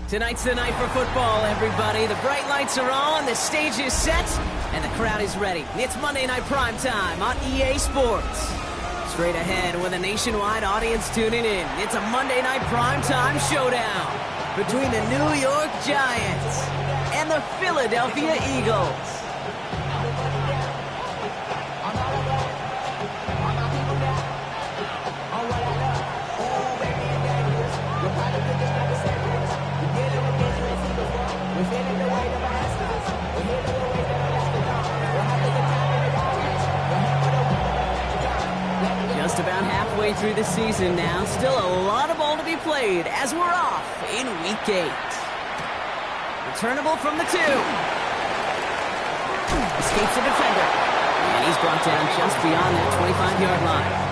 Tonight's the night for football, everybody. The bright lights are on, the stage is set, and the crowd is ready. It's Monday Night Primetime on EA Sports. Straight ahead with a nationwide audience tuning in, it's a Monday Night Primetime showdown between the New York Giants and the Philadelphia Eagles. Just about halfway through the season now. Still a lot of ball to be played as we're off in Week 8. Returnable from the 2. Escapes the defender. And he's brought down just beyond that 25-yard line.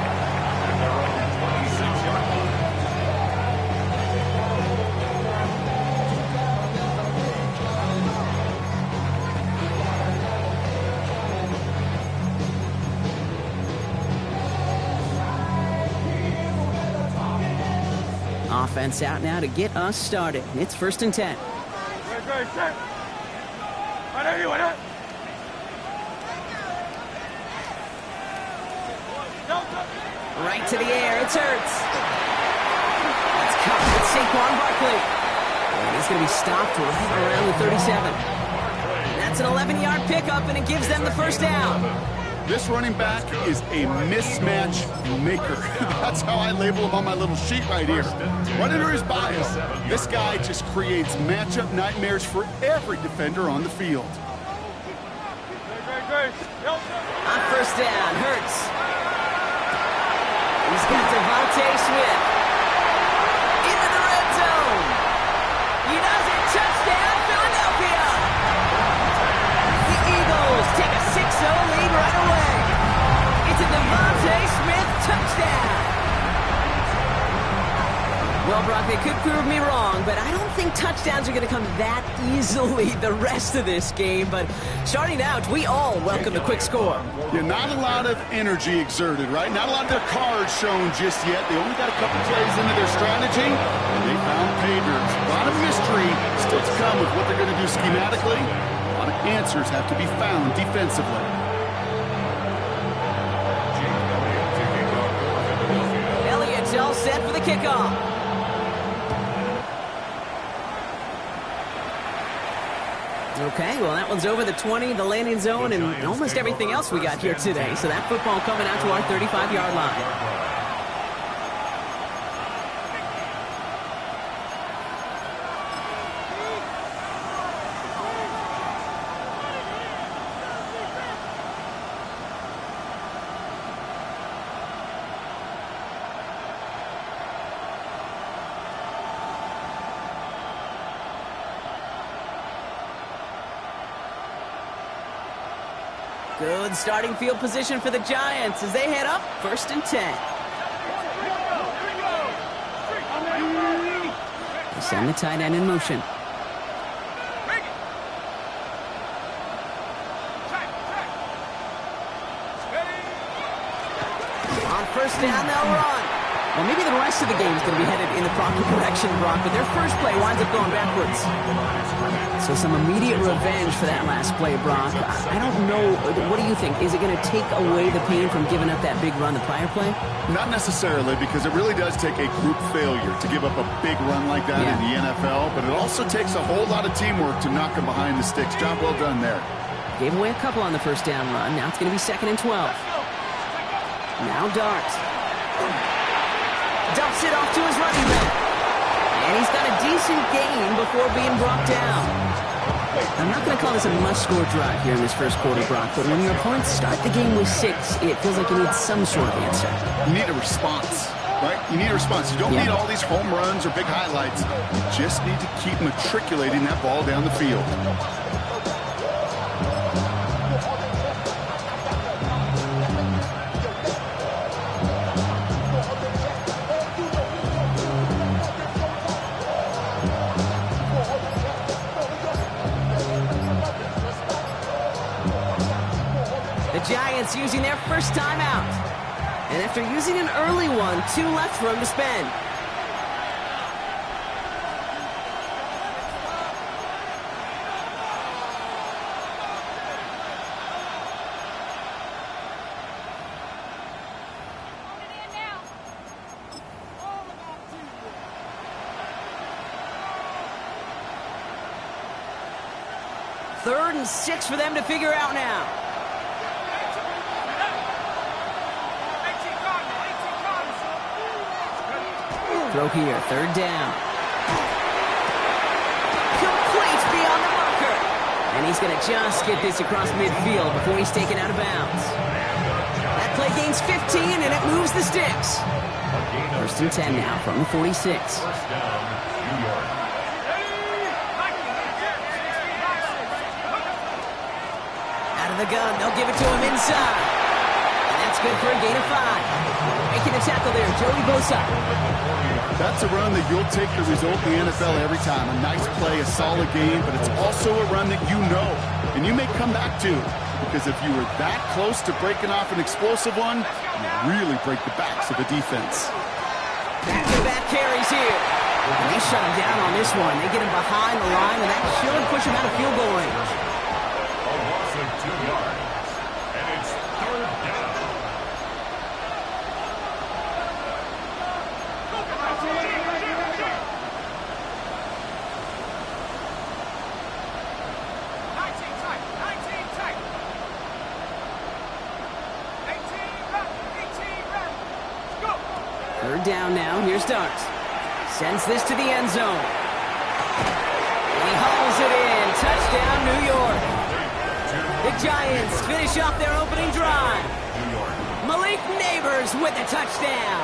Offense out now to get us started. It's 1st and 10. Right to the air. It's Hurts. It's caught with Saquon Barkley. And he's going to be stopped right around the 37. That's an 11-yard pickup, and it gives them the first down. This running back is a mismatch maker. That's how I label him on my little sheet right here. Right under his bio, this guy just creates matchup nightmares for every defender on the field. On first down, Hurts. He's got Devontae Smith. Into the red zone. He does it. Touchdown, Philadelphia. The Eagles take a 6-0 lead right away. It's a Devontae Smith touchdown. Well, Brock, they could prove me wrong, but I don't think touchdowns are going to come that easily the rest of this game. But starting out, we all welcome the quick score. Yeah, not a lot of energy exerted, right? Not a lot of their cards shown just yet. They only got a couple plays into their strategy, and they found pay dirt. A lot of mystery still to come with what they're going to do schematically. A lot of answers have to be found defensively. Elliott's all set for the kickoff. Okay, well, that one's over the 20, the landing zone, and almost everything else we got here today. So that football coming out to our 35-yard line. Good starting field position for the Giants as they head up 1st and 10. They send the tight end in motion. On first down, they'll run. Well, maybe the rest of the game is going to be headed in the proper direction, Brock, but their first play winds up going backwards. So some immediate revenge for that last play, Brock. I don't know. What do you think? Is it going to take away the pain from giving up that big run the prior play? Not necessarily, because it really does take a group failure to give up a big run like that in the NFL, but it also takes a whole lot of teamwork to knock them behind the sticks. Job well done there. Gave away a couple on the first down run. Now it's going to be 2nd and 12. Now Dart. Dumps it off to his running back. And he's got a decent gain before being brought down. I'm not going to call this a must-score drive here in this first quarter, Brock, but when your opponents start the game with 6, it feels like you need some sort of answer. You need a response, right? You need a response. You don't need all these home runs or big highlights. You just need to keep matriculating that ball down the field. Giants using their first timeout. And after using an early one, 2 left for him to spend. Third and 6 for them to figure out now. Throw here, 3rd down. Complete beyond the marker. And he's going to just get this across midfield before he's taken out of bounds. That play gains 15, and it moves the sticks. 1st and 10 now from the 46. The gun, they'll give it to him inside. And that's good for a gain of 5. Making the tackle there, Joey Bosa. That's a run that you'll take the result in the NFL every time. A nice play, a solid game, but it's also a run that you know and you may come back to. Because if you were that close to breaking off an explosive one, you really break the backs of the defense. Back-to-back carries here. And they shut him down on this one. They get him behind the line, and that should push him out of field goal range. 2 yards, and it's 3rd down. Third down now. Here's Starks. Sends this to the end zone. And he hauls it in. Touchdown, New York. The Giants finish off their opening drive. Malik Neighbors with the touchdown.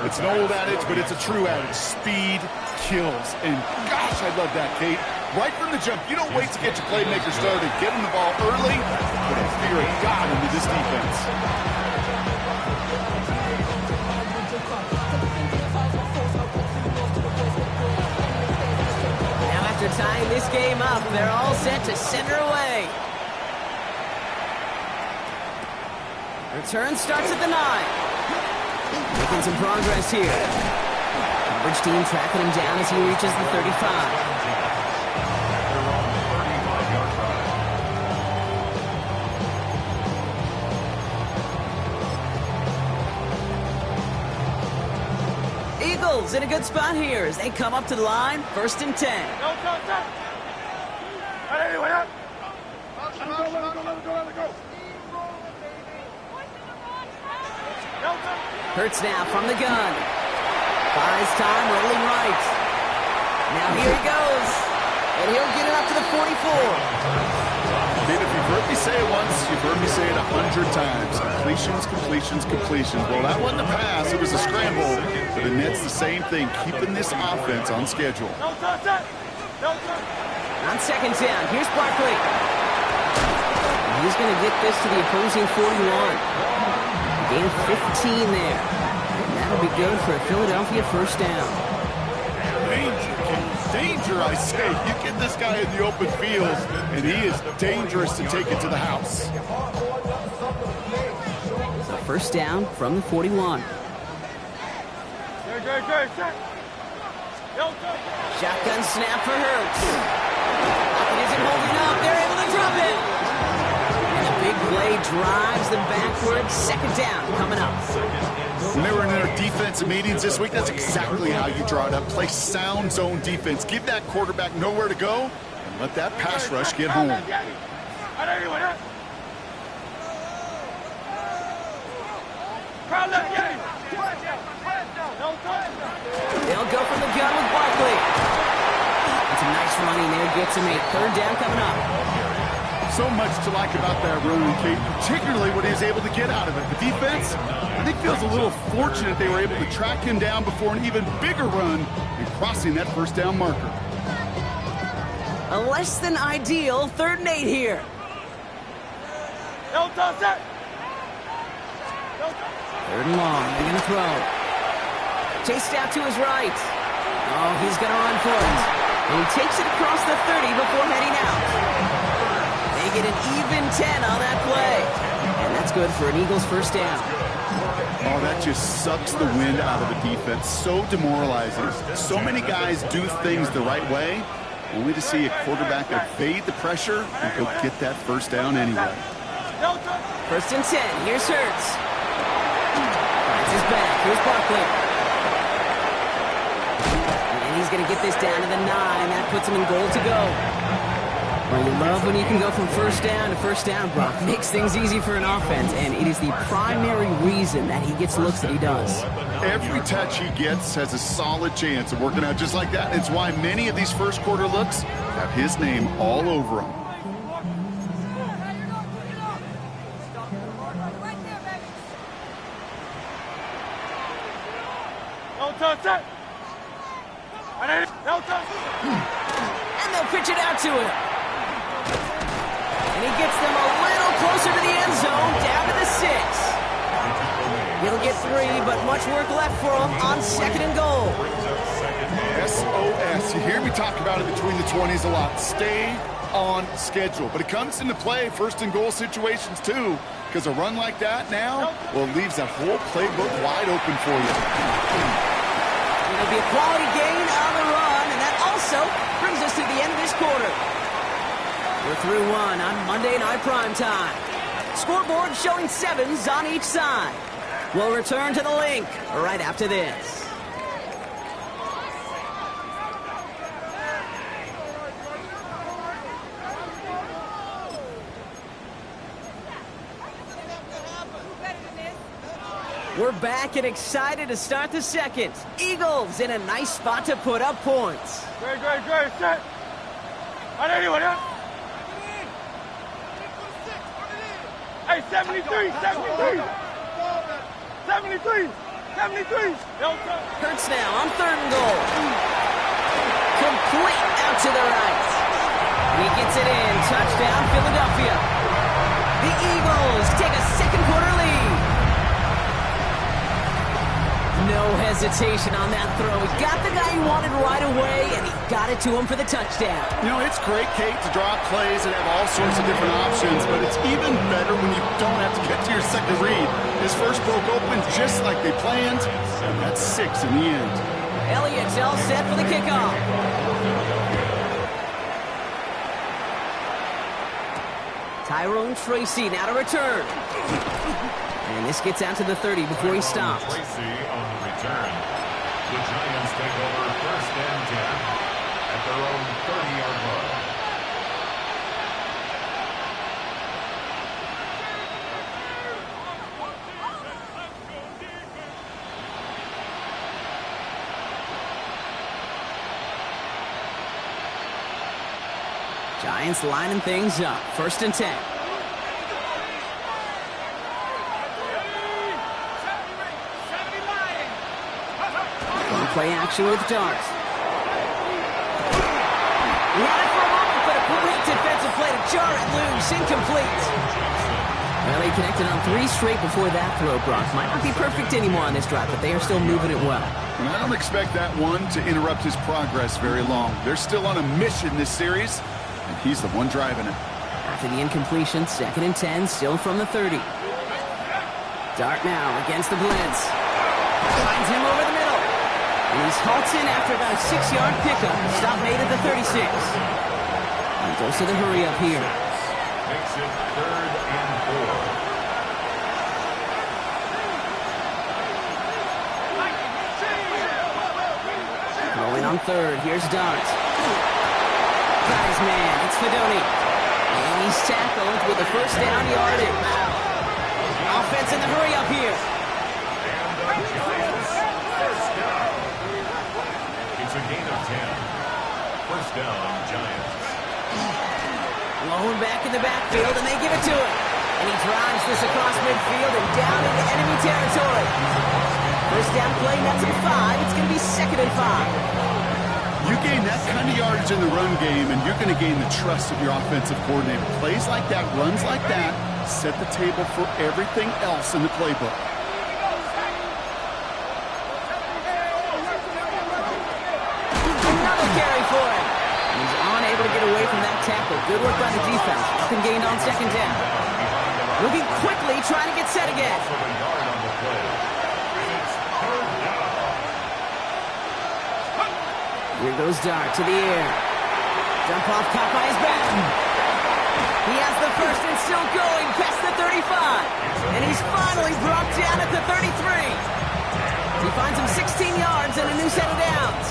It's an old adage, but it's a true adage. Speed kills. And gosh, I love that, Kate. Right from the jump, you don't wait to get your playmaker started. Get him the ball early, put a fear of God into this defense. After tying this game up, they're all set to center away. Return starts at the 9. Making some progress here. Coverage team tracking him down as he reaches the 35. Eagles in a good spot here as they come up to the line, 1st and 10. Hurts now from the gun. Buys time, rolling right. Now here he goes. And he'll get it up to the 44. If you've heard me say it once, you've heard me say it 100 times. Completions, completions, completions. Well, that wasn't a pass. It was a scramble. But the Nets, the same thing, keeping this offense on schedule. On 2nd down, here's Barkley. He's going to get this to the opposing 41. Gain of 15 there. And that'll be good for a Philadelphia 1st down. Danger, danger, I say. You get this guy in the open field, and he is dangerous to take it to the house. So 1st down from the 41. Shotgun snap for Hurts. Pocket isn't holding up. They're able to drop it. And the big play drives them backwards. 2nd down coming up. When they were in their defensive meetings this week, that's exactly how you draw it up. Play sound zone defense. Give that quarterback nowhere to go, and let that pass rush get home. They'll go from the gun with Barkley. It's a nice running there. Gets him a 3rd down coming up. So much to like about that run, Kate, particularly what he was able to get out of it. The defense, I think, feels a little fortunate they were able to track him down before an even bigger run and crossing that 1st down marker. A less than ideal 3rd and 8 here. 3rd and long. They're going to throw. Chased out to his right. Oh, he's going to run for it. And he takes it across the 30 before heading out. They get an even 10 on that play. And that's good for an Eagles first down. Oh, that just sucks the wind out of the defense. So demoralizing. So many guys do things the right way, only to see a quarterback evade the pressure and go get that first down anyway. First and 10. Here's Hurts. Finds his back. Here's Barkley. And he's going to get this down to the 9. That puts him in goal to go. Well, you love when you can go from first down to first down, Brock. Makes things easy for an offense, and it is the primary reason that he gets looks that he does. Every touch he gets has a solid chance of working out just like that. It's why many of these first quarter looks have his name all over them. And they'll pitch it out to him. And he gets them a little closer to the end zone, down to the 6. He'll get 3, but much work left for him on second and goal. SOS. You hear me talk about it between the 20s a lot. Stay on schedule. But it comes into play first and goal situations too, because a run like that now, well, it leaves that whole playbook wide open for you. It'll be a quality gain on the run, and that also brings us to the end of this quarter. We're through one on Monday Night Primetime. Scoreboard showing 7s on each side. We'll return to the link right after this. We're back and excited to start the second. Eagles in a nice spot to put up points. Great, set. Anyone, huh? Hey, 73. 73. Hurts now on third and goal. Complete out to the right. He gets it in. Touchdown, Philadelphia. The Eagles take a second quarter lead. No hesitation on that throw. He got the guy he wanted right away, and he got it to him for the touchdown. You know, it's great, Kate, to draw plays and have all sorts of different options, but it's even better when you don't have to get to your second read. His first broke open just like they planned, and that's 6 in the end. Elliott's all set for the kickoff. Tyrone Tracy now to return. And this gets out to the 30 before he stops. Tracy on the return. The Giants take over first and 10 at their own 30-yard line. Giants lining things up. First and 10. Play action with Darts. Run it for a moment, but a great defensive play to jar it loose. Incomplete. Well, he connected on 3 straight before that throw, Brock. Might not be perfect anymore on this drive, but they are still moving it well. And I don't expect that one to interrupt his progress very long. They're still on a mission this series, and he's the one driving it. After the incompletion, second and 10, still from the 30. Dart now against the blitz. Finds him over the middle. And he's halts in after about a 6-yard pickup. Stop made at the 36. And goes to the hurry up here. Makes it 3rd and 4. Rolling on third. Here's Dart. Got his man. It's Fedoni. And he's tackled with a first down yardage. Offense in the hurry up here. It's a gain of 10. First down, Giants. Lone back in the backfield, and they give it to him. And he drives this across midfield and down into enemy territory. First down play, that's a 5. It's going to be 2nd and 5. You gain that kind of yardage in the run game, and you're going to gain the trust of your offensive coordinator. Plays like that, runs like that, set the table for everything else in the playbook. Another carry for him. And he's unable to get away from that tackle. Good work by the defense. Up and gained on second down. Moving quickly, trying to get set again. Here goes Dart to the air. Jump off, caught by his back. He has the first and still going past the 35. And he's finally brought down at the 33. He finds him 16 yards and a new set of downs.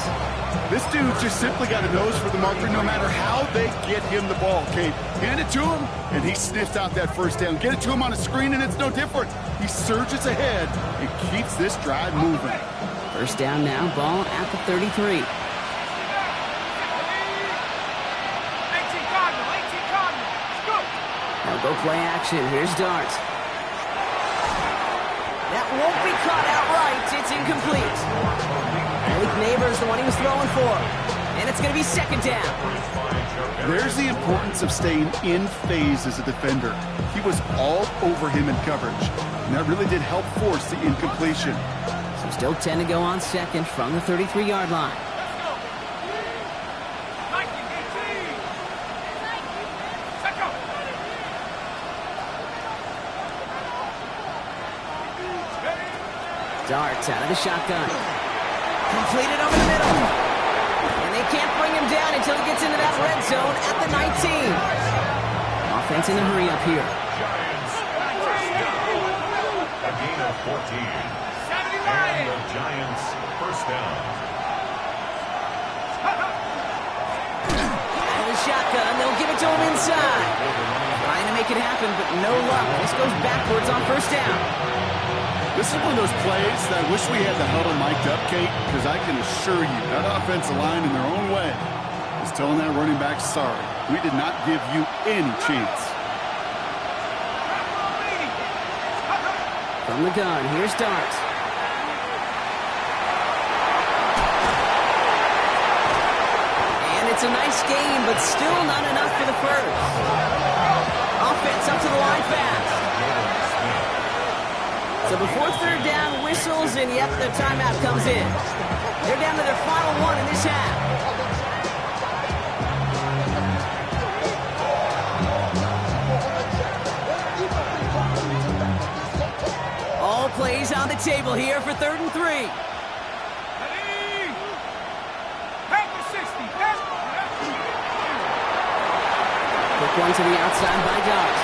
This dude just simply got a nose for the marker no matter how they get him the ball, Kate. Hand it to him, and he sniffs out that first down. Get it to him on a screen, and it's no different. He surges ahead and keeps this drive moving. First down now, ball at the 33. 18 Cardinal, 18 Cardinal. Let's go. Now go play action. Here's Dart. That won't be caught outright. It's incomplete. Malik Neighbors, the one he was throwing for. And it's going to be second down. There's the importance of staying in phase as a defender. He was all over him in coverage, and that really did help force the incompletion. So still 10 to go on second from the 33-yard line. Dart out of the shotgun. Completed over the middle. And they can't bring him down until he gets into that red zone at the 19. Offense in a hurry up here. Giants first down. A gain of 14. And the Giants first down. Out of the shotgun, they'll give it to him inside. Trying to make it happen, but no luck. This goes backwards on first down. This is one of those plays that I wish we had the huddle mic'd up, Kate, because I can assure you that offensive line in their own way is telling that running back, sorry, we did not give you any chance. From the gun, here's Dart. And it's a nice game, but still not enough for the first. Offense up to the line fast. So before third down, whistles, and yep, the timeout comes in. They're down to their final one in this half. All plays on the table here for 3rd and 3. Ready? Back to 60. Quick one to the outside by Dart.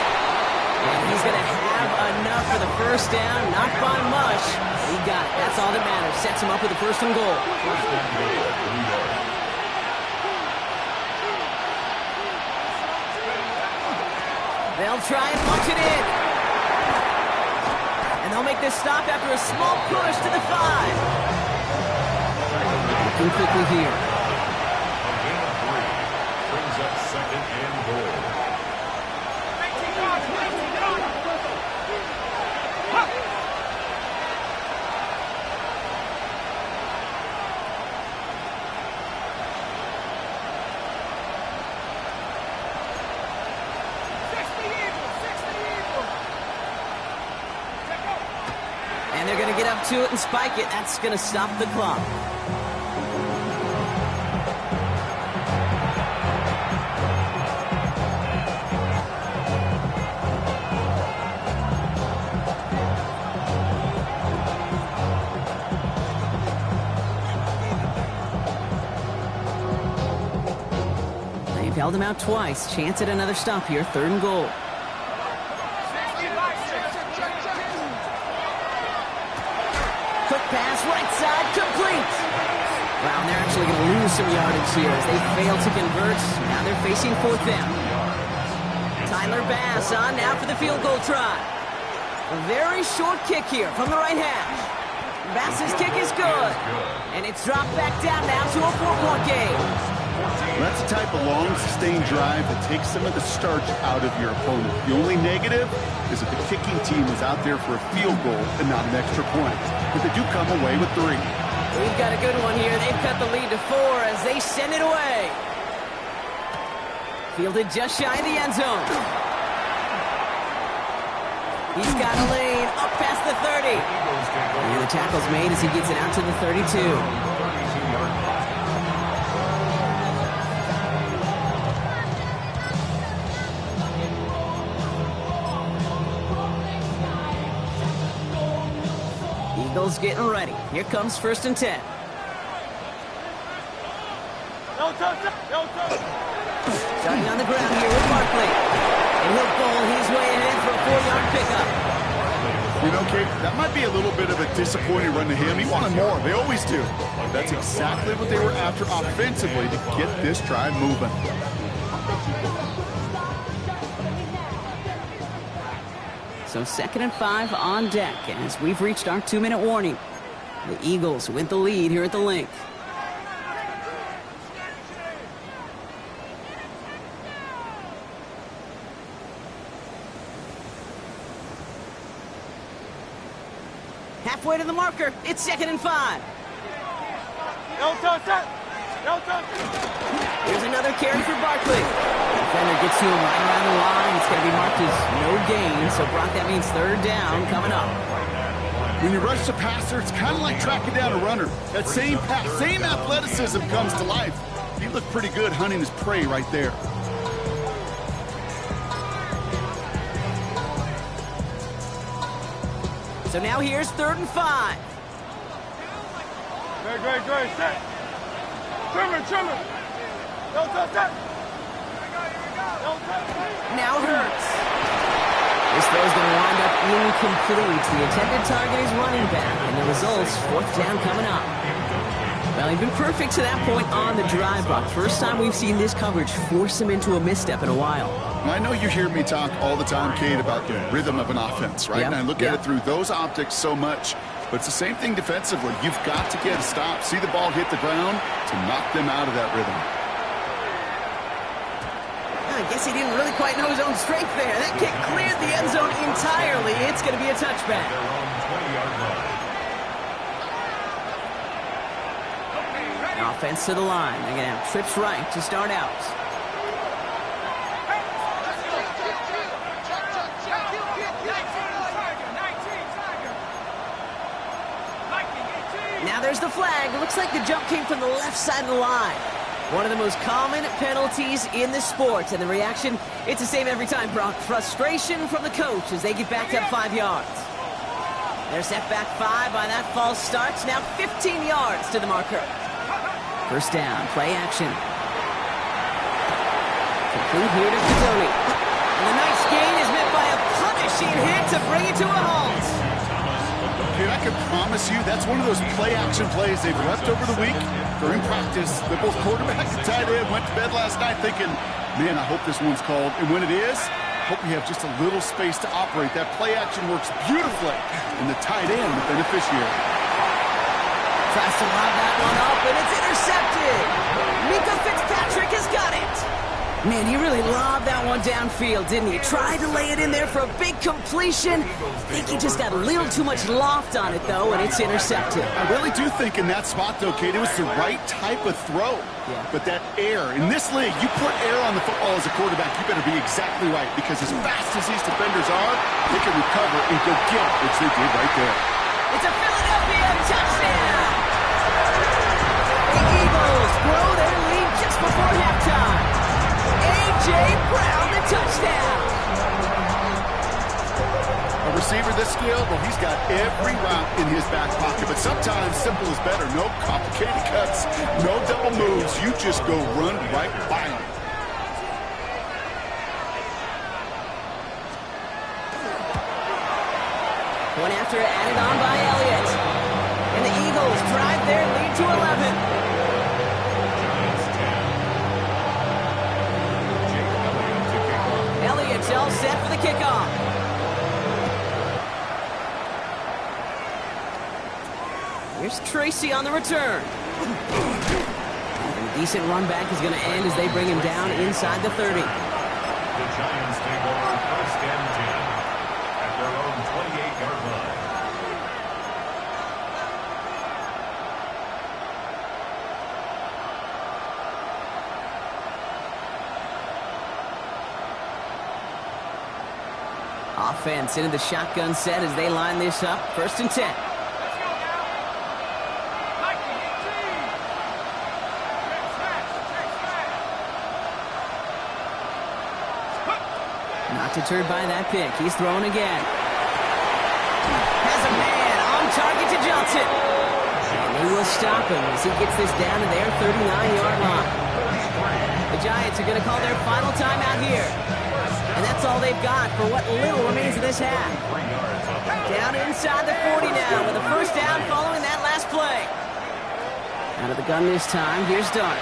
And he's going to have enough for the first down, not by much. He got it. That's all that matters. Sets him up with the first and goal. They'll try and punch it in. And they'll make this stop after a small push to the 5. Looking quickly here. A gain of 3 brings up second and goal. 18 Cardinal, 18 Cardinal. And they're going to get up to it and spike it. That's going to stop the clock. They've held him out twice. Chance at another stop here. 3rd and goal. Quick pass, right side, complete. Wow, and they're actually going to lose some yardage here as they fail to convert. Now they're facing 4th down. Tyler Bass on now for the field goal try. A very short kick here from the right hash. Bass's kick is good. And it's dropped back down now to a 4-point game. That's the type of long, sustained drive that takes some of the starch out of your opponent. The only negative is that the kicking team is out there for a field goal and not an extra point. But they do come away with 3. We've got a good one here. They've cut the lead to 4 as they send it away. Fielded just shy of the end zone. He's got a lane up past the 30. And the tackle's made as he gets it out to the 32. Eagles getting ready. Here comes 1st and 10. Starting on the ground here with Barkley. And he'll bowl his way ahead for a 4-yard pickup. You know, Kate, that might be a little bit of a disappointing run to him. He wanted more. They always do. That's exactly what they were after offensively to get this drive moving. So 2nd and 5 on deck as we've reached our 2-minute warning. The Eagles with the lead here at the Link. Halfway to the marker. It's 2nd and 5. Here's another carry for Barkley. Defender gets to him right around the line. It's going to be marked as no gain. So, Brock, that means 3rd down coming up. When you rush the passer, it's kind of like tracking down a runner. That same pass, same athleticism comes to life. He looked pretty good hunting his prey right there. So now here's 3rd and 5. Great. Set. Trimmer. Now Hurts. This throw is going to wind up incomplete. The intended target is running back, and the result's 4th down coming up. Well, he's been perfect to that point on the drive, Brock. First time we've seen this coverage force him into a misstep in a while. I know you hear me talk all the time, Kate, about the rhythm of an offense, right? Yep. And I look at it through those optics so much. But it's the same thing defensively. You've got to get a stop, see the ball hit the ground to knock them out of that rhythm. I guess he didn't really quite know his own strength there. That kick cleared the end zone entirely. It's going to be a touchback. Their own 20-yard line. Offense to the line. They're going to have trips right to start out. Now there's the flag. It looks like the jump came from the left side of the line. One of the most common penalties in the sport. And the reaction, it's the same every time, Brock. Frustration from the coach as they get backed up 5 yards. They're set back 5 by that false start. Now 15 yards to the marker. 1st down, play action. Complete here to Fazoli. And the nice gain is met by a punishing hit to bring it to a halt. Dude, I can promise you that's one of those play-action plays they've left over the week during practice. That both quarterback and tight end went to bed last night thinking, man, I hope this one's called. And when it is, I hope we have just a little space to operate. That play-action works beautifully, and the tight end, the beneficiary. Tries to lob that one up, and it's intercepted. Mika Fitzpatrick has got it. Man, he really lobbed that one downfield, didn't he? Tried to lay it in there for a big completion. I think he just got a little too much loft on it, though, and it's intercepted. I really do think in that spot, though, Kate, it was the right type of throw. Yeah. But that air, in this league, you put air on the football as a quarterback, you better be exactly right. Because as fast as these defenders are, they can recover and go get it, which they did right there. It's a Philadelphia touchdown! The Eagles grow their lead just before halftime. A.J. Brown, the touchdown. A receiver this skilled, well, he's got every route in his back pocket. But sometimes simple is better. No complicated cuts, no double moves. You just go run right by him. One after added on by Elliott. And the Eagles drive their lead to 11. Elliott's all set for the kickoff. Here's Tracy on the return. And a decent run back is going to end as they bring him down inside the 30. The Giants take over 1st and 10 at their own 28-yard line. Offense into the shotgun set as they line this up. 1st and 10. Not deterred by that pick. He's throwing again. Has a man on target to Johnson. And they will stop him as he gets this down to their 39-yard line. The Giants are going to call their final timeout here. And that's all they've got for what little remains of this half. Down inside the 40 now with a first down following that last play. Out of the gun this time, here's Dart.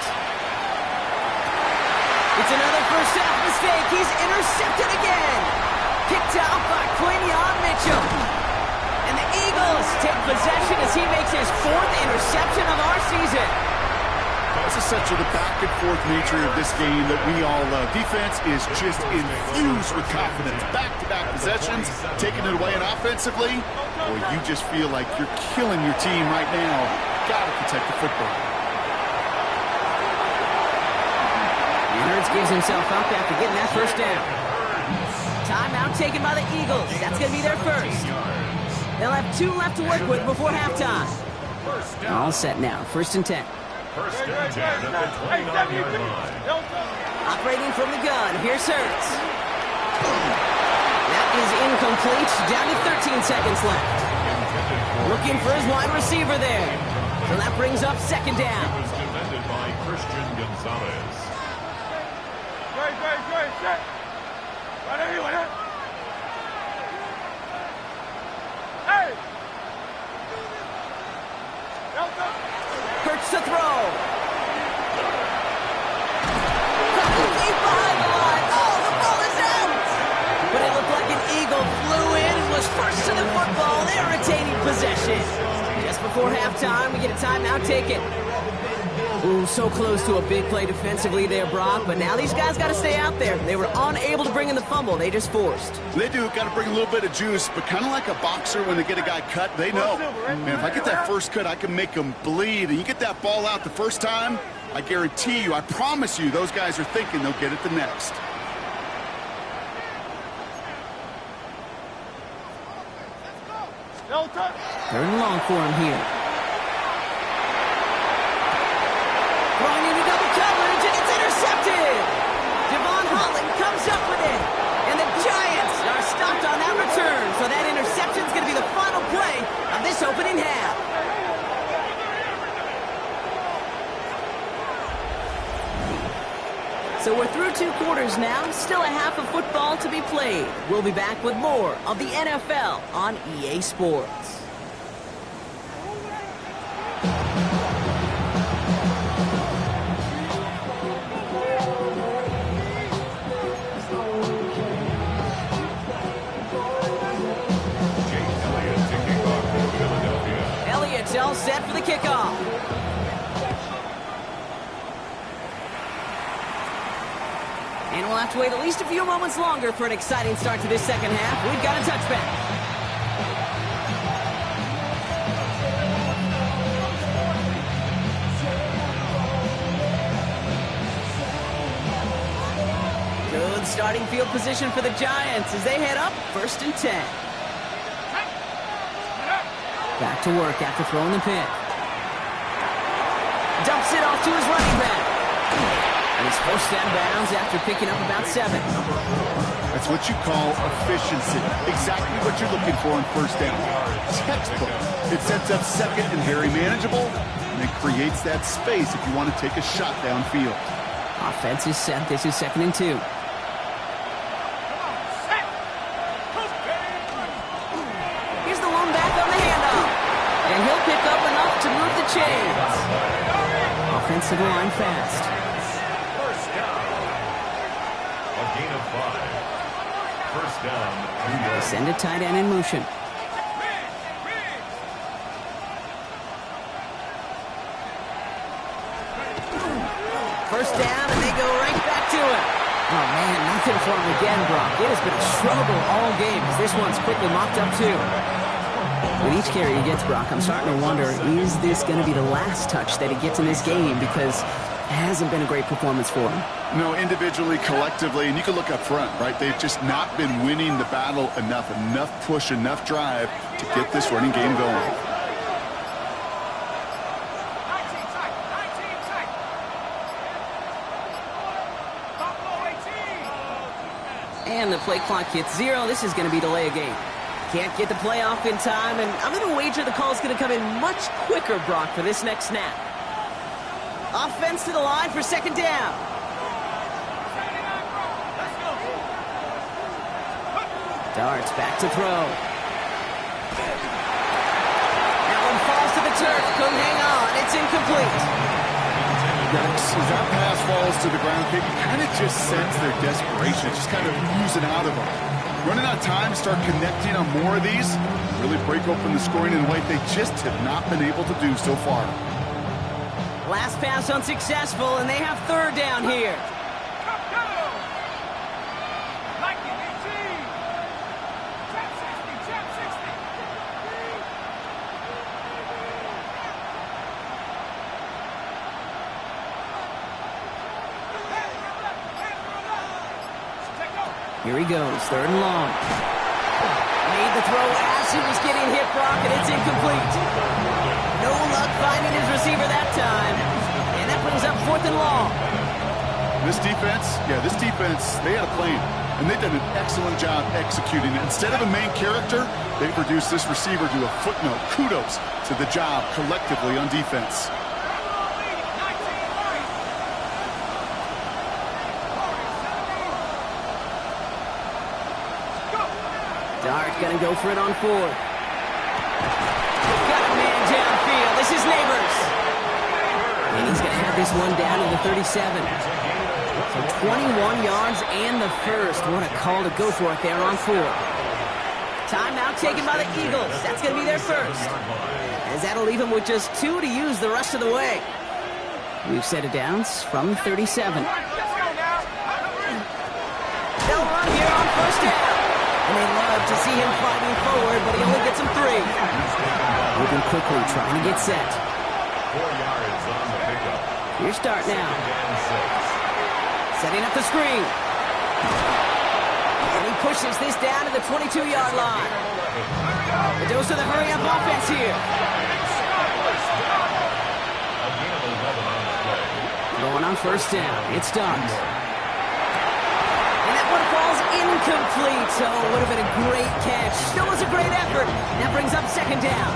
It's another first half mistake. He's intercepted again. Picked out by Quinion Mitchell. And the Eagles take possession as he makes his 4th interception of our season. This is such the back-and-forth nature of this game that we all love. Defense is just infused with confidence. Back-to-back possessions, taking it away, and offensively, boy, you just feel like you're killing your team right now. Got to protect the football. Hurts gives himself up after getting that first down. Timeout taken by the Eagles. That's going to be their first. They'll have 2 left to work with before halftime. All set now. 1st and 10. First and 10 at the 29-yard line. Operating from the gun. Here's Hurts. That is incomplete. Down to 13 seconds left. Looking for his wide receiver there. So that brings up 2nd down. It was defended by Christian Gonzalez. Hurts to throw. Deep behind the line. Oh, the ball is out. But it looked like an eagle flew in and was first to the football. They're retaining possession. Just before halftime, we get a timeout taken. Ooh, so close to a big play defensively there, Brock. But now these guys got to stay out there. They were unable to bring in the fumble. They just forced. They do. Got to bring a little bit of juice, but kind of like a boxer when they get a guy cut, they know. Man, if I get that first cut, I can make them bleed. And you get that ball out the first time, I guarantee you, I promise you, those guys are thinking they'll get it the next. Third and long for him here. Throwing into double coverage, and it's intercepted. Devon Holland comes up with it. And the Giants are stopped on that return. So that interception is going to be the final play of this opening half. So we're through 2 quarters now. Still a half of football to be played. We'll be back with more of the NFL on EA Sports. All set for the kickoff. And we'll have to wait at least a few moments longer for an exciting start to this second half. We've got a touchback. Good starting field position for the Giants as they head up 1st and 10. Back to work after throwing the pick. Dumps it off to his running back. And he's forced out of bounds after picking up about 7. That's what you call efficiency. Exactly what you're looking for on first down. Textbook. It sets up 2nd and very manageable, and it creates that space if you want to take a shot downfield. Offense is set. This is 2nd and 2. And he'll pick up enough to move the chains. Offensive line fast. First down. A gain of 5. First down. They send a tight end in motion. First down, and they go right back to it. Oh, man, nothing for him again, Brock. It has been a struggle all game as this one's quickly mopped up, too. With each carry he gets, Brock, I'm starting to wonder, is this going to be the last touch that he gets in this game? Because it hasn't been a great performance for him. No, individually, collectively, and you can look up front, right? They've just not been winning the battle enough push, enough drive to get this running game going. And the play clock hits 0. This is going to be delay a game. Can't get the play off in time, and I'm going to wager the call is going to come in much quicker, Brock, for this next snap. Offense to the line for second down. Darts back to throw. That one falls to the turf. Couldn't hang on. It's incomplete. As that pass falls to the ground, you kind of just sense their desperation, just kind of oozing out of them. Running out of time to start connecting on more of these, really break open the scoring in a way they just have not been able to do so far. Last pass unsuccessful, and they have third down here. Here he goes, third and long. Made the throw as he was getting hit, Brock, and it's incomplete. No luck finding his receiver that time. And that brings up fourth and long. This defense, they had a plan. And they've done an excellent job executing it. Instead of a main character, they've reduced this receiver to a footnote. Kudos to the job collectively on defense. Dart gonna go for it on fourth. Got a man downfield. This is Neighbors. And he's gonna have this one down to the 37. So 21 yards and the first. What a call to go for it there on fourth. Timeout taken by the Eagles. That's gonna be their first. As that'll leave them with just 2 to use the rest of the way. We've set it down from 37. They'll run here on first down. And they love to see him fighting forward, but he only gets him 3. Moving quickly, trying to get set. 4 yards on the pickup. Your start now. Setting up the screen. And he pushes this down to the 22-yard line. The dose of the hurry-up offense here. Going on first down. It's done. Falls incomplete, so it would have been a great catch. Still was a great effort. That brings up second down.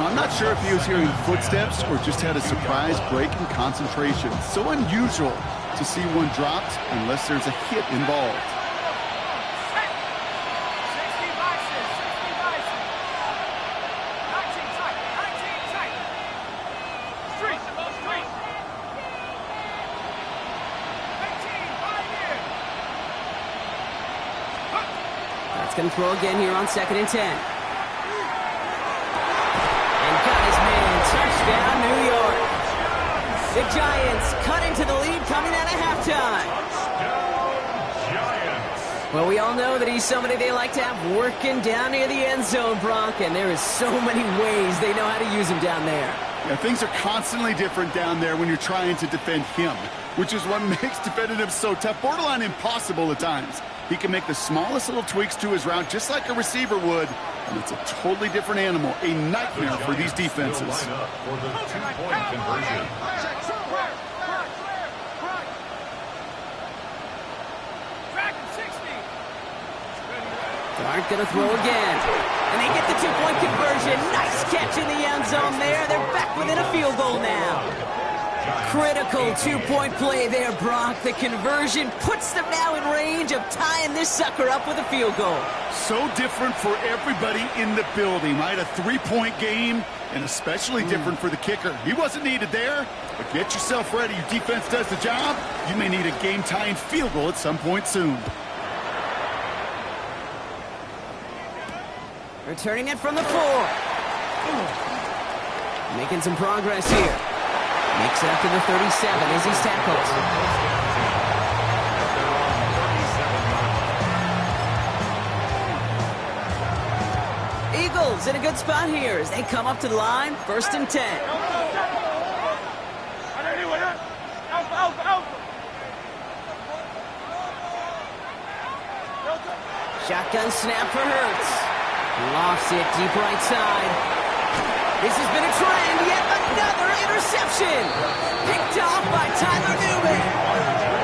I'm not sure if he was hearing footsteps or just had a surprise break in concentration. So unusual to see one dropped unless there's a hit involved. Going to throw again here on second and 10. And got his man. Touchdown, New York. The Giants cut into the lead coming out of halftime. Well, we all know that he's somebody they like to have working down near the end zone, Brock, and there is so many ways they know how to use him down there. Yeah, things are constantly different down there when you're trying to defend him, which is what makes defending him so tough, borderline impossible at times. He can make the smallest little tweaks to his route just like a receiver would, and it's a totally different animal, a nightmare for these defenses. For the two-point conversion. Dart gonna throw again. And they get the two-point conversion. Nice catch in the end zone there. They're back within a field goal now. Critical two-point play there, Brock. The conversion puts them now in range of tying this sucker up with a field goal. So different for everybody in the building, right? A three-point game, and especially different for the kicker. He wasn't needed there, but get yourself ready. Your defense does the job. You may need a game-tying field goal at some point soon. Returning it from the 4. Making some progress here. Makes it up to the 37 as he's tackled. Eagles in a good spot here as they come up to the line, 1st and 10. Shotgun snap for Hurts. Lofts it deep right side. This has been a trend, yet another interception. Picked off by Tyler Newman.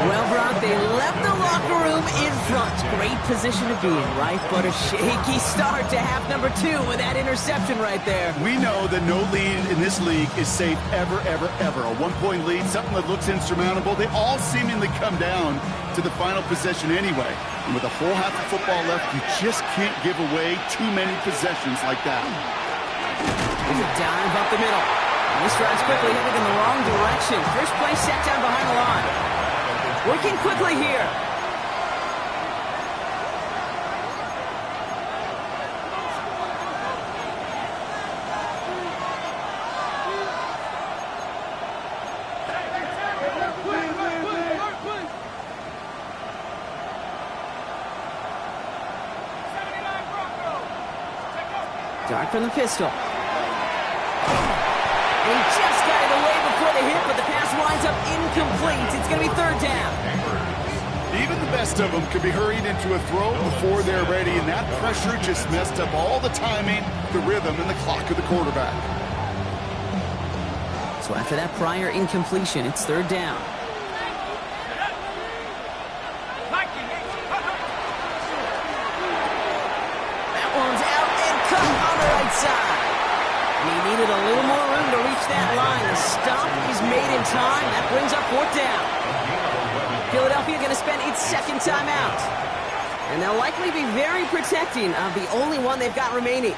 Well, Brock, they left the locker room in front. Great position to be in, right? But a shaky start to half number 2 with that interception right there. We know that no lead in this league is safe ever, ever, ever. A one-point lead, something that looks insurmountable. They all seemingly come down to the final possession anyway. And with a whole half of football left, you just can't give away too many possessions like that. Here's a dive up the middle. And this drive's quickly headed in the wrong direction. First play set down behind the line. Working quickly here. Dart from the pistol. And he just got it away before the hit, but the pass winds up incomplete. It's going to be third down. Even the best of them could be hurried into a throw before they're ready, and that pressure just messed up all the timing, the rhythm, and the clock of the quarterback. So after that prior incompletion, it's third down. That one's out and cut on the right side. And he needed a little more room to reach that line. The stop is made in time. That brings up fourth down. Philadelphia going to spend its second timeout. And they'll likely be very protecting of the only one they've got remaining.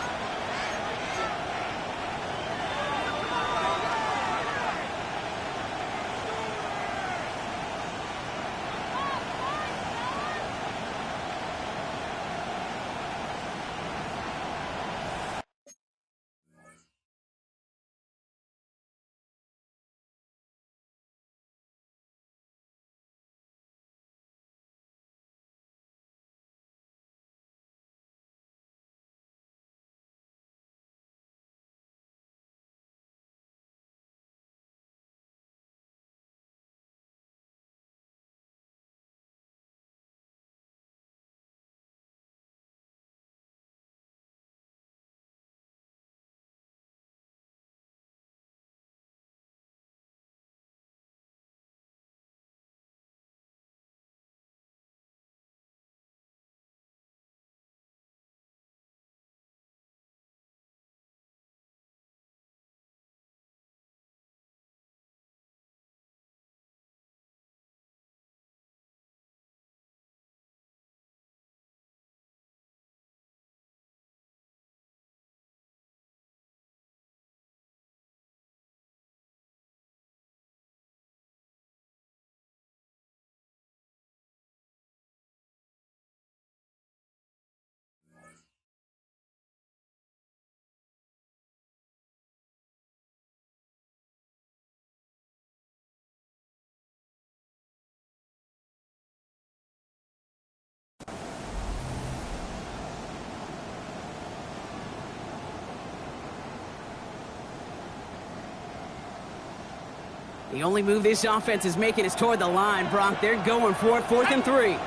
The only move this offense is making is toward the line, Bronk. They're going for it, 4th and 3. 70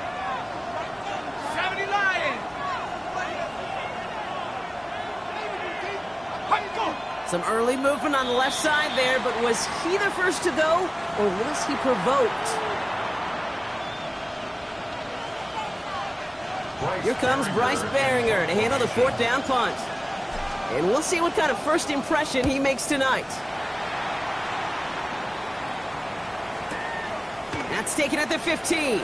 Lions! Some early movement on the left side there, but was he the first to go, or was he provoked? Here comes Bryce Behringer to handle the 4th down punt. And we'll see what kind of first impression he makes tonight. That's taken at the 15. And a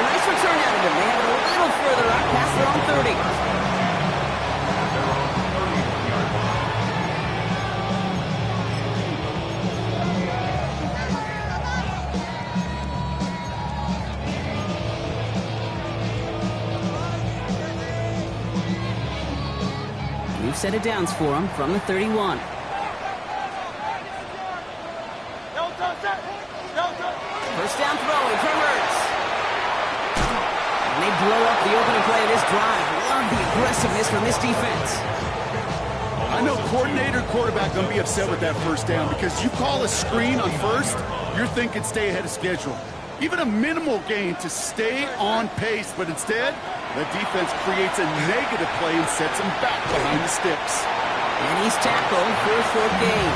nice return out of him. They have it a little further up past their own 30. New set of downs for him from the 31. First down throwing from Hurts. And they blow up the opening play of this drive. Love the aggressiveness from this defense. I know coordinator quarterback going to be upset with that first down because you call a screen on first, you're thinking stay ahead of schedule. Even a minimal gain to stay on pace, but instead, the defense creates a negative play and sets him back behind the sticks. And he's tackled for a 4th gain.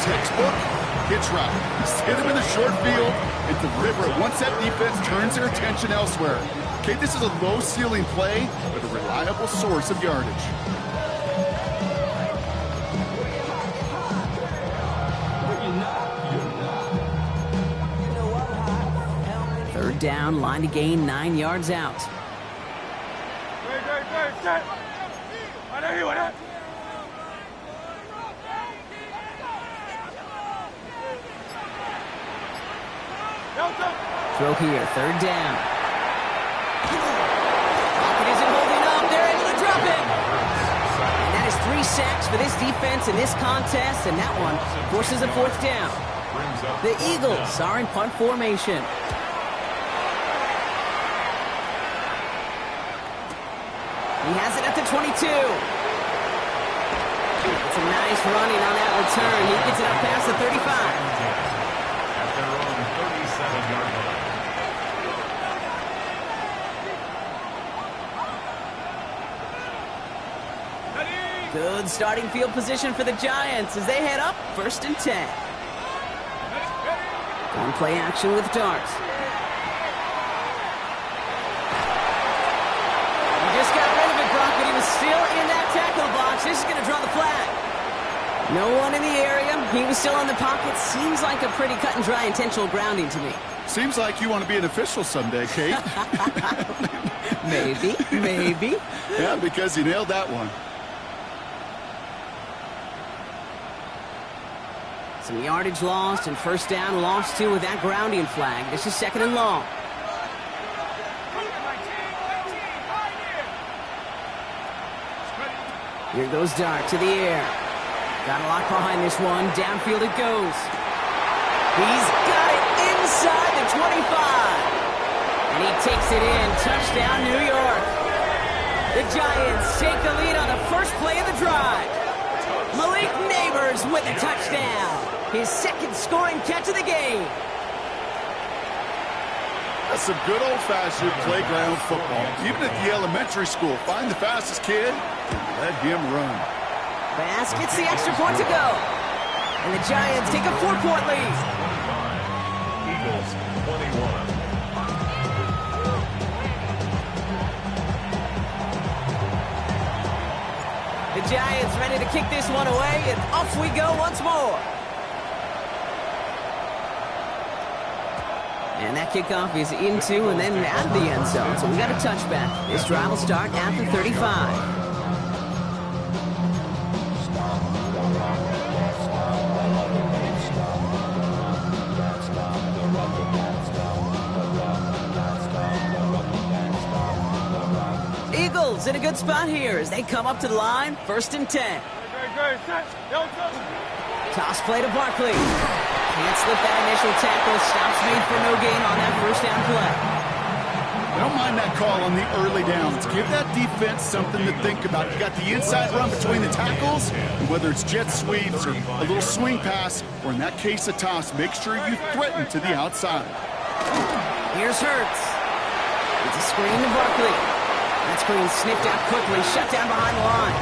Textbook hitch route. Just hit him in the short field and deliver it once that defense turns their attention elsewhere. Okay, this is a low-ceiling play, but a reliable source of yardage. Third down, line to gain 9 yards out. Throw here, third down. Pocket isn't holding up. They're able to drop it. And that is 3 sacks for this defense in this contest, and that one forces a fourth down. The Eagles are in punt formation. He has it at the 22. It's a nice running on that return. He gets it up past the 35. At their own 37-yard line. Good starting field position for the Giants as they head up 1st and 10. One play action with Dart. But he was still in that tackle box. This is going to draw the flag. No one in the area. He was still in the pocket. Seems like a pretty cut and dry intentional grounding to me. Seems like you want to be an official someday, Kate. Maybe. Yeah, because you nailed that one. Some yardage lost and first down lost too with that grounding flag. This is 2nd and long. Here goes Dart to the air. Got a lock behind this one. Downfield it goes. He's got it inside the 25. And he takes it in. Touchdown, New York. The Giants take the lead on the first play of the drive. Malik Neighbors with a touchdown. His 2nd scoring catch of the game. That's some good old-fashioned playground football. Even at the elementary school, find the fastest kid and let him run. Bass gets the extra point to go. And the Giants take a 4-point lead. Eagles 21. The Giants ready to kick this one away, and off we go once more. And that kickoff is into and then out of the end zone, so we got a touchback. This drive will start at the 35. Eagles in a good spot here as they come up to the line, 1st and 10. Toss play to Barkley. Can't slip that initial tackle. Stops made for no gain on that first down play. I don't mind that call on the early downs. Give that defense something to think about. You got the inside run between the tackles, and whether it's jet sweeps or a little swing pass, or in that case a toss, make sure you threaten to the outside. Here's Hurts. It's a screen to Barkley. That screen snipped out quickly, shut down behind the line.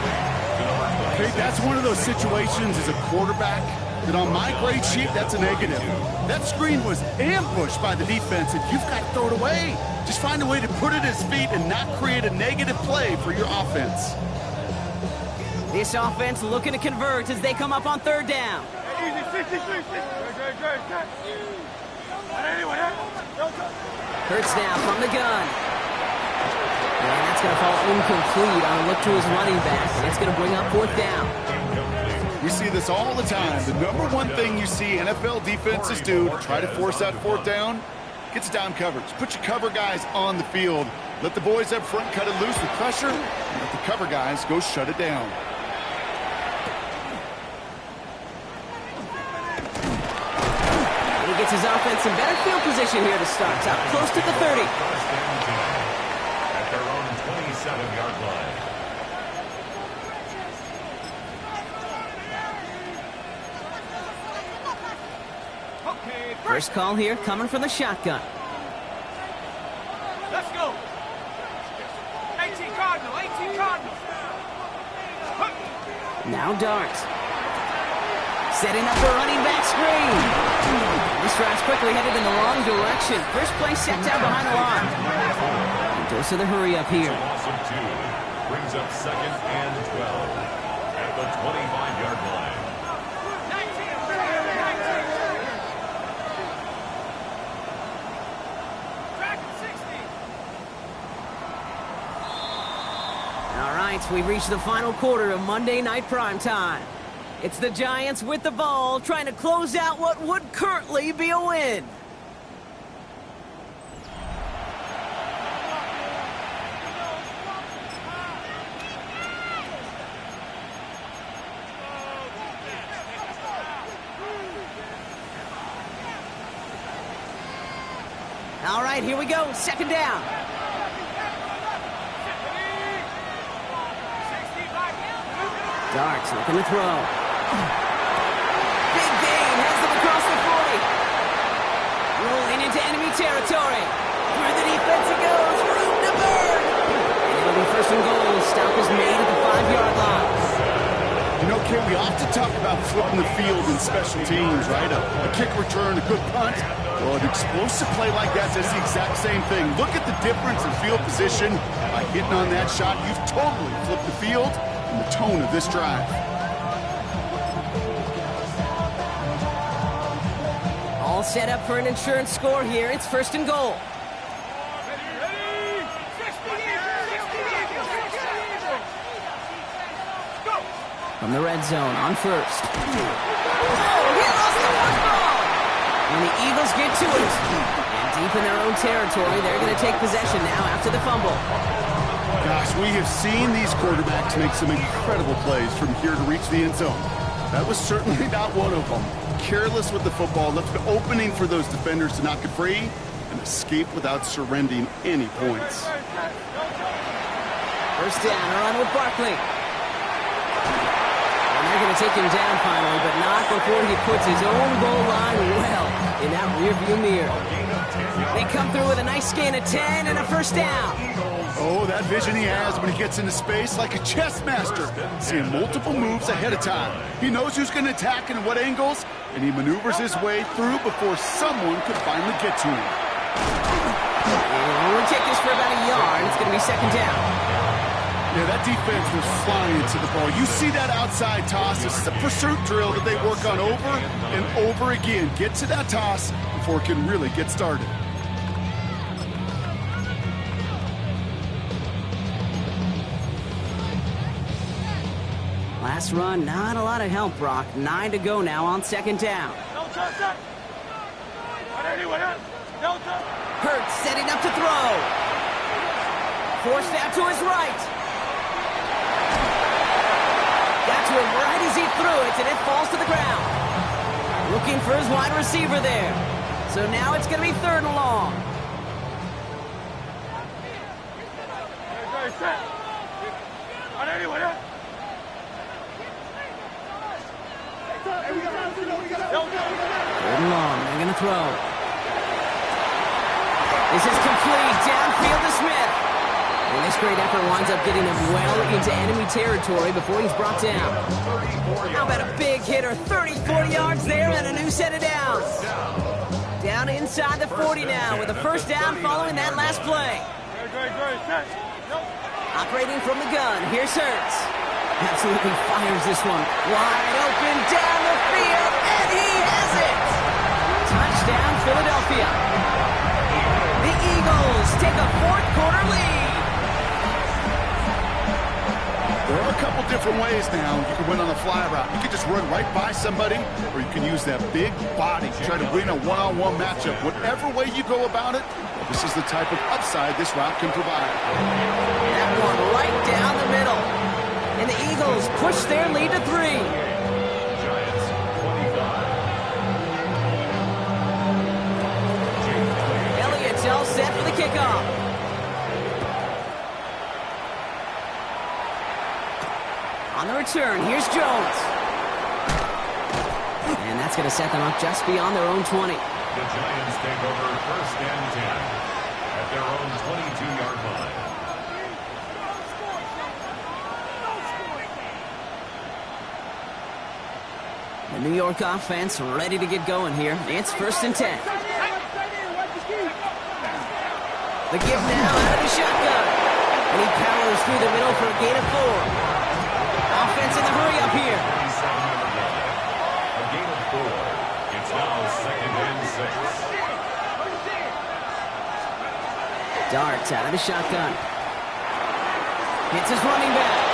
Okay, that's one of those situations as a quarterback that on my grade sheet, that's a negative. That screen was ambushed by the defense, and you've got to throw it away. Just find a way to put it at his feet and not create a negative play for your offense. This offense looking to convert as they come up on 3rd down. Hurts now from the gun. And that's going to fall incomplete on a look to his running back, and it's going to bring up 4th down. We see this all the time. The number one thing you see NFL defenses do to try to force that 4th down, gets down coverage. Put your cover guys on the field. Let the boys up front cut it loose with pressure, and let the cover guys go shut it down. He gets his offense in better field position here to start. Up close to the 30. At their own 27-yard line. First call here coming from the shotgun. Let's go. 18 Cardinal, 18 Cardinal. Now Dart. Setting up a running back screen. This drive's quickly headed in the wrong direction. First play set down behind the line. And goes to the hurry up here. Loss of 2. Brings up 2nd and 12 at the 25-yard line. All right, we've reached the final quarter of Monday Night Primetime. It's the Giants with the ball, trying to close out what would currently be a win. All right, here we go. 2nd down. Darks looking to throw. Big gain, has them across the 40. Rolling into enemy territory. Through the defense it goes, room to burn. And it'll be 1st and goal. Stop is made at the 5-yard line. You know, Ken, we often talk about flipping the field in special teams, right? A kick return, a good punt. Well, an explosive play like that does the exact same thing. Look at the difference in field position. By hitting on that shot, you've totally flipped the field and the tone of this drive. All set up for an insurance score here. It's 1st and goal. From the red zone on 1st. Oh, he lost the football! And the Eagles get to it. And deep in their own territory, they're going to take possession now after the fumble. Gosh, we have seen these quarterbacks make some incredible plays from here to reach the end zone. That was certainly not one of them. Careless with the football, left an opening for those defenders to knock it free and escape without surrendering any points. 1st down, around with Barkley. They're going to take him down finally, but not before he puts his own goal line well in that rearview mirror. They come through with a nice gain of 10 and a 1st down. Oh, that vision he has when he gets into space like a chess master, seeing multiple moves ahead of time. He knows who's going to attack and what angles, and he maneuvers his way through before someone could finally get to him. And we'll take this for about a yard. It's going to be 2nd down. Yeah, that defense was flying to the ball. You see that outside toss. This is a pursuit drill that they work on over and over again. Get to that toss before it can really get started. Last run, not a lot of help, Brock. 9 to go now on 2nd down. Hurts setting up to throw. Forced out to his right. Got to him right as he threw it, and it falls to the ground. Looking for his wide receiver there. So now it's going to be 3rd and long. Third and long, they're going to throw. This is complete, downfield to Smith. And this great effort winds up getting him well into enemy territory before he's brought down. How about a big hitter, 30, 40 yards there and a new set of downs. Down inside the 40 now with a 1st down following that last play. Operating from the gun, here's Hurts. Absolutely fires this one. Wide open down the field, and he has it! Touchdown, Philadelphia. The Eagles take a 4th quarter lead. There are a couple different ways now you can win on a fly route. You can just run right by somebody, or you can use that big body to try to win a one-on-one matchup. Whatever way you go about it, this is the type of upside this route can provide. That one right down the middle. And the Eagles push their lead to 3. Giants 25. Elliott's all set for the kickoff. On the return, here's Jones. And that's going to set them up just beyond their own 20. The Giants take over 1st and 10 at their own 22-yard line. The New York offense ready to get going here. It's 1st and 10. The give now out of the shotgun. And he powers through the middle for a gain of 4. Offense in the hurry up here. A gain of 4. It's now 2nd and 6. Dart out of the shotgun. Hits his running back.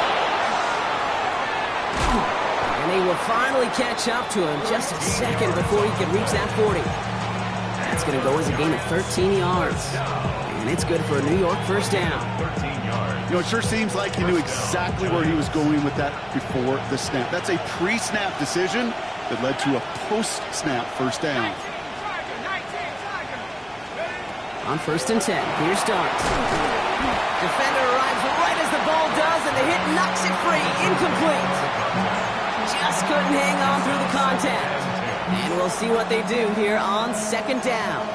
And they will finally catch up to him just a second before he can reach that 40. That's going to go as a gain of 13 yards. And it's good for a New York 1st down. 13 yards. You know, it sure seems like he knew exactly where he was going with that before the snap. That's a pre-snap decision that led to a post-snap 1st down. On 1st and 10, here's Dart. Defender arrives right as the ball does, and the hit knocks it free. Incomplete. Just couldn't hang on through the contact. And we'll see what they do here on 2nd down.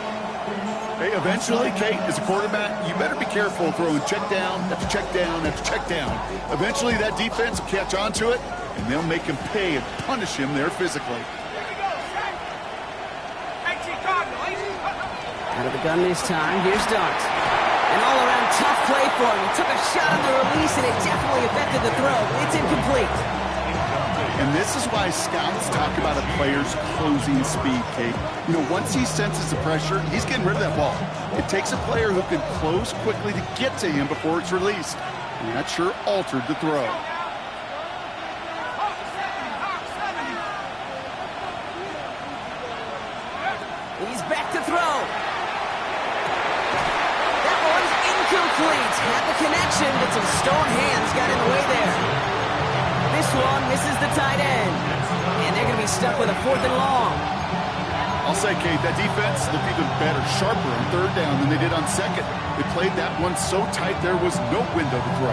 Hey, eventually, Kate, as a quarterback, you better be careful throwing check down after check down after check down. Eventually, that defense will catch on to it, and they'll make him pay and punish him there physically. Out of the gun this time, here's Dart. An all-around tough play for him. He took a shot on the release, and it definitely affected the throw. It's incomplete. And this is why scouts talk about a player's closing speed, Kate. You know, once he senses the pressure, he's getting rid of that ball. It takes a player who can close quickly to get to him before it's released. And that sure altered the throw. He's back to throw. That one's incomplete. Had the connection, but some stone hands got in the way there. This one misses the tight end. And they're going to be stuck with a 4th and long. I'll say, Kate, that defense looked even better, sharper on 3rd down than they did on 2nd. They played that one so tight there was no window to throw.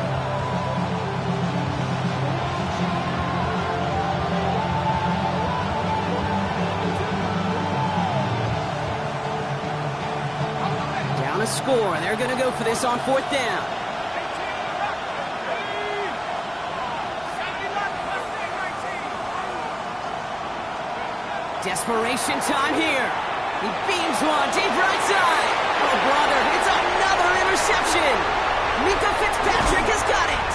Down a score. They're going to go for this on 4th down. Desperation time here. He beams one deep right side. Oh, brother, it's another interception. Mika Fitzpatrick has got it.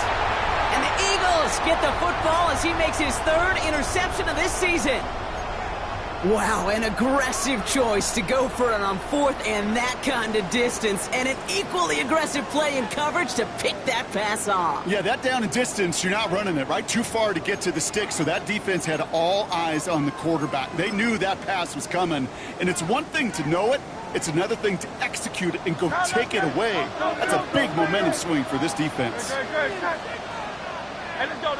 And the Eagles get the football as he makes his 3rd interception of this season. Wow, an aggressive choice to go for it on 4th and that kind of distance. And an equally aggressive play in coverage to pick that pass off. Yeah, that down and distance, you're not running it, right? Too far to get to the stick, so that defense had all eyes on the quarterback. They knew that pass was coming, and it's one thing to know it, it's another thing to execute it and go take it away. That's a big momentum swing for this defense. Hey, let's go.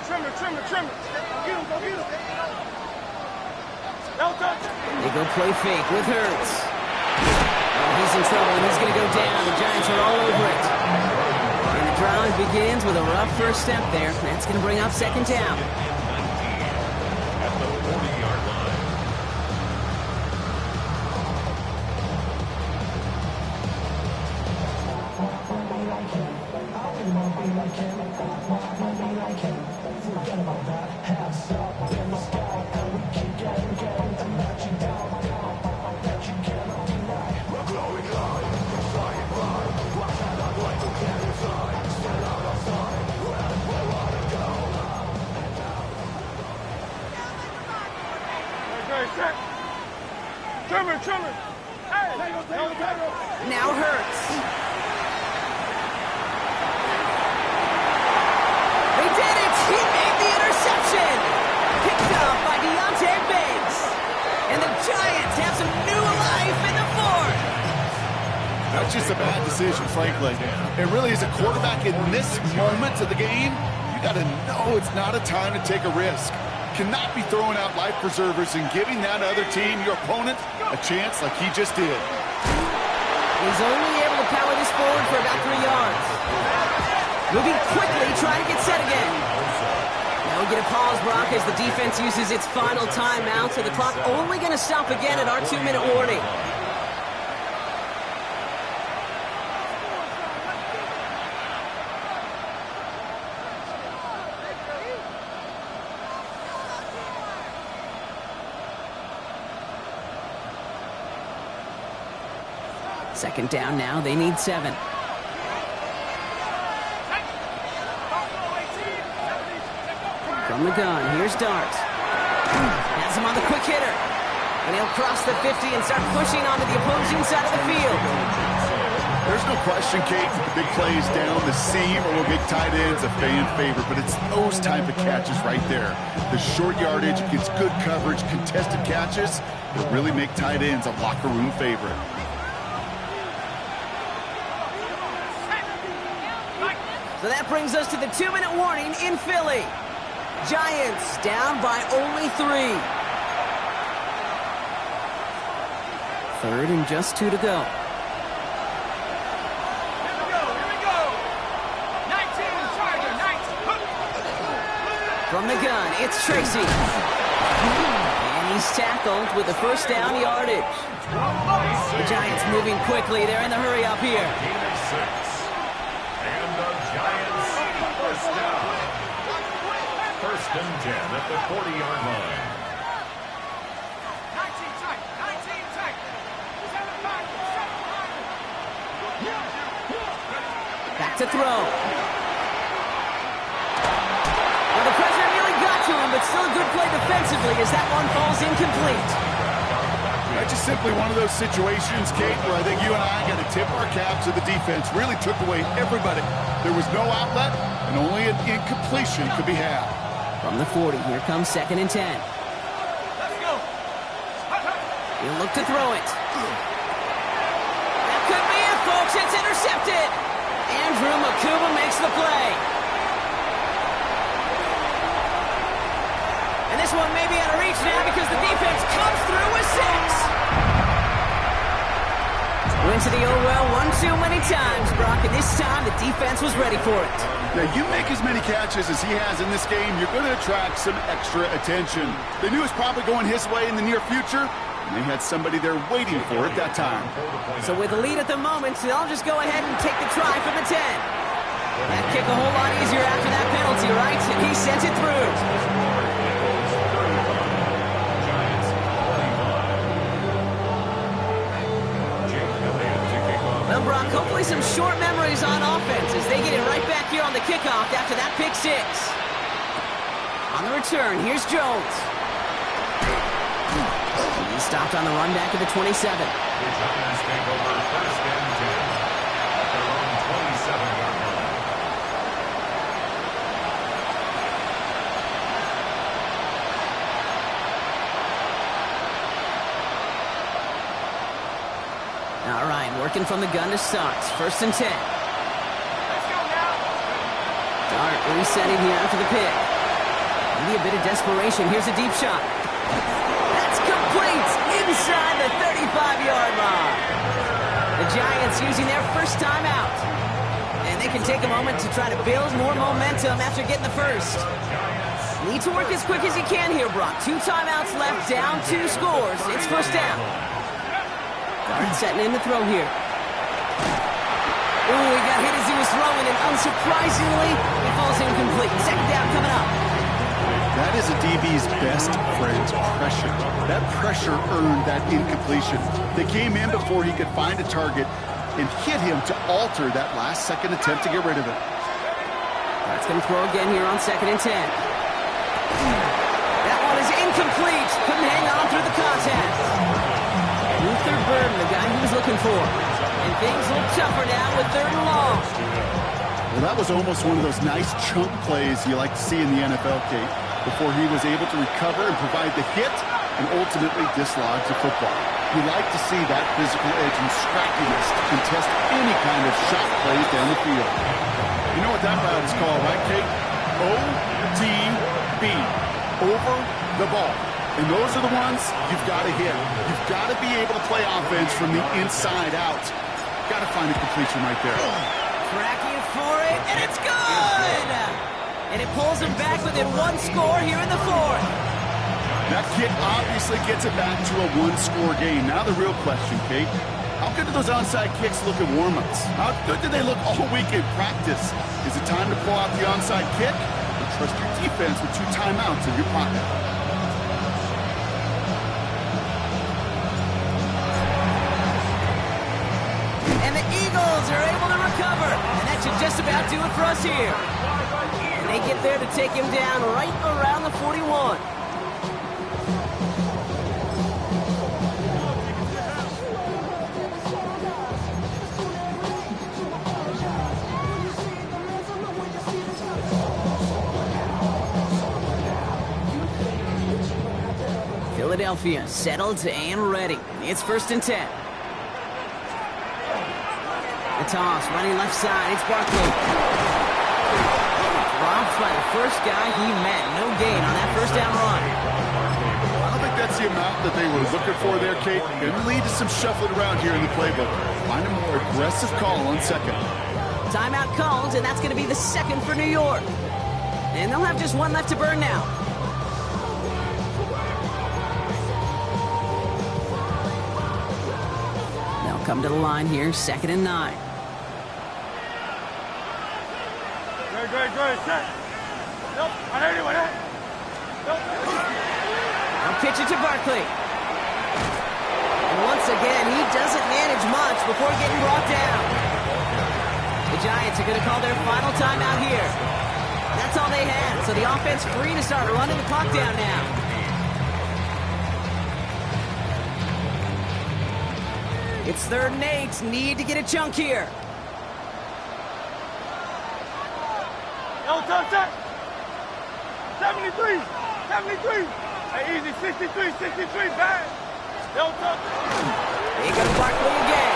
Trim it. Get him, go get him. They go play fake with Hurts. Oh, he's in trouble, and he's going to go down. The Giants are all over it. And the drive begins with a rough 1st step there. That's going to bring up 2nd down. At the 40-yard line. Trim it. Hey, Now Hurts. They did it! He made the interception! Picked up by Deontay Banks. And the Giants have some new life in the 4th. That's just a bad decision, frankly. It really is a quarterback in this moment of the game. You got to know it's not a time to take a risk. Cannot be throwing out life preservers and giving that other team, your opponent, a chance like he just did. He's only able to power this forward for about 3 yards. Moving quickly, trying to get set again. Now we get a pause, Brock, as the defense uses its final timeout, so the clock only going to stop again at our 2-minute warning. Second down now, they need 7. From the gun, here's Dart. Has him on the quick hitter. And he'll cross the 50 and start pushing onto the opposing side of the field. There's no question, Kate, the big plays down the seam or big tight ends a fan favorite, but it's those type of catches right there. The short yardage against good coverage, contested catches that really make tight ends a locker room favorite. So that brings us to the 2-minute warning in Philly. Giants down by only 3. Third and just 2 to go. From the gun, it's Tracy. And he's tackled with the first down yardage. The Giants moving quickly. They're in the hurry up here. And the Giants first down. First and 10 at the 40-yard line. 19 tight. 19 tight. 7 back. Back to throw. Well, the pressure nearly got to him, but still a good play defensively as that one falls incomplete. That's just simply one of those situations, Kate, where I think you and I got to tip our cap to the defense. Really took away everybody. There was no outlet, and only an incompletion could be had. From the 40, here comes 2nd and 10. Let's go. He'll look to throw it. That could be it, folks. It's intercepted. Andrew Makuba makes the play. And this one may be out of reach now because the defense comes through with 6. Went to the oh well one too many times, Brock, and this time the defense was ready for it. Now, you make as many catches as he has in this game, you're going to attract some extra attention. They knew it was probably going his way in the near future, and they had somebody there waiting for it that time. So with the lead at the moment, they'll just go ahead and take the try from the 10. That kick a whole lot easier after that penalty, right? And he sent it through. Well, Brock, hopefully some short memories on offense as they get it right back here on the kickoff after that pick 6. On the return, here's Jones. He's stopped on the run back to the 27. The Giants take over first and 10 at their own 27-yard line. All right, working from the gun to start. First and 10. Let's go now. Dart resetting here after the pick. Maybe a bit of desperation. Here's a deep shot. That's complete inside the 35-yard line. The Giants using their first timeout. And they can take a moment to try to build more momentum after getting the first. Need to work as quick as he can here, Brock. 2 timeouts left, down 2 scores. It's first down. Dart setting in the throw here. Ooh, he got hit as he was throwing, and unsurprisingly, he falls incomplete. Second down coming up. That is a DB's best friend, pressure. That pressure earned that incompletion. They came in before he could find a target and hit him to alter that last-second attempt to get rid of it. Dart's going to throw again here on 2nd and 10. That one is incomplete. Couldn't hang on through the contact. Luther Burden, the guy he was looking for. And things look tougher now with 3rd and long. Well, that was almost one of those nice chunk plays you like to see in the NFL, Kate, before he was able to recover and provide the hit and ultimately dislodge the football. You like to see that physical edge and scrappiness to contest any kind of shot plays down the field. You know what that route is called, right, Kate? OTB, over the ball. And those are the ones you've got to hit. You've got to be able to play offense from the inside out. Got to find a completion right there. Tracking for it, and it's good! And it pulls him back within 1 score here in the 4th. That kick obviously gets it back to a 1-score game. Now the real question, Kate, how good do those onside kicks look at warm-ups? How good do they look all week in practice? Is it time to pull out the onside kick? Or trust your defense with 2 timeouts in your pocket? that should just about do it for us here. And they get there to take him down right around the 41. Philadelphia settled and ready. It's 1st and 10. The toss, running left side. It's Barkley. Dropped by the first guy he met. No gain on that first down run. I don't think that's the amount that they were looking for there, Kate. Going to lead to some shuffling around here in the playbook. Find a more aggressive call on second. Timeout called, and that's going to be the second for New York. And they'll have just one left to burn now. They'll come to the line here, 2nd and 9. Great. Set. Nope. I heard it. Nope. Now pitch it to Barkley. And once again, he doesn't manage much before getting brought down. The Giants are going to call their final timeout here. That's all they had, so the offense free to start running the clock down now. It's 3rd and 8. Need to get a chunk here. Yo, touch. 73. Hey, easy. 63. Bad. Yo, touch. They go to Barkley again.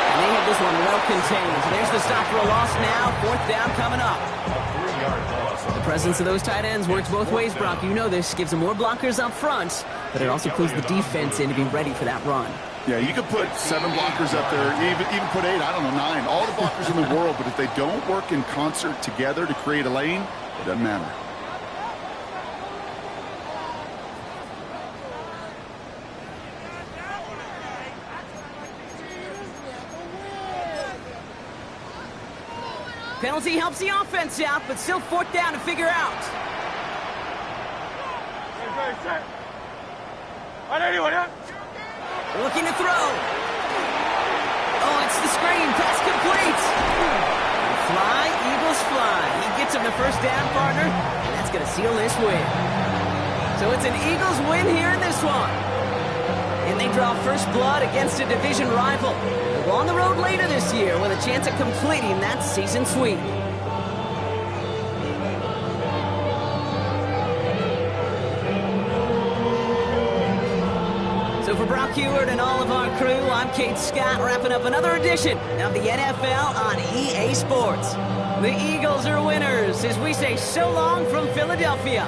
And they have this one well contained. So there's the stop for a loss now. 4th down coming up. A 3-yard loss. The presence of those tight ends works both ways, Brock. You know this. Gives them more blockers up front, but it also clues the defense in to be ready for that run. Yeah, you could put 7 blockers up there, even put 8, 9. All the blockers in the world, but if they don't work in concert together to create a lane, it doesn't matter. Penalty helps the offense out, but still 4th down to figure out. Great. Set. I heard it. Looking to throw. Oh, it's the screen. Pass complete. Fly, Eagles fly. He gets him the first down, partner, and that's going to seal this win. So it's an Eagles win here in this one. And they draw first blood against a division rival. They'll go on the road later this year with a chance at completing that season sweep. So for Brock Heward and all of our crew, I'm Kate Scott, wrapping up another edition of the NFL on EA Sports. The Eagles are winners as we say so long from Philadelphia.